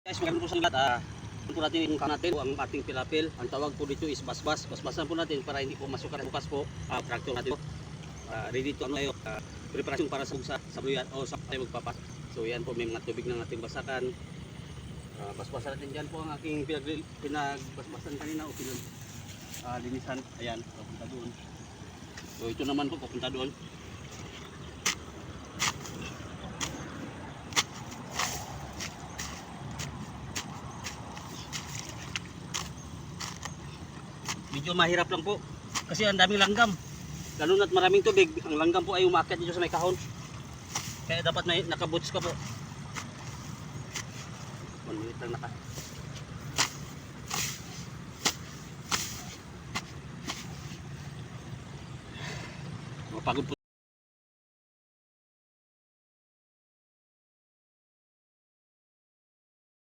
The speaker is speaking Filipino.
Guys, magandang po sa lahat. Po natin yung natin ang ating pilapil. Ang tawag po dito is basbas. Basbasan po natin para hindi po masukat. Bukas po, tractor natin po. Ready to ano tayo, preparasyon para sa sabuyan o sa tayo magpapas. So yan po, may mga tubig na natin basakan. Basbasan natin dyan po ang aking pinagbasbasan kanina o linisan. Ayan, papunta doon. So ito naman po, papunta doon. Medyo mahirap lang po kasi ang daming langgam, lalo na't maraming tubig. Ang langgam po ay umakyat dito sa may kahon, kaya dapat may nakaboots ka po. 1 minute lang naka. Mapagod po.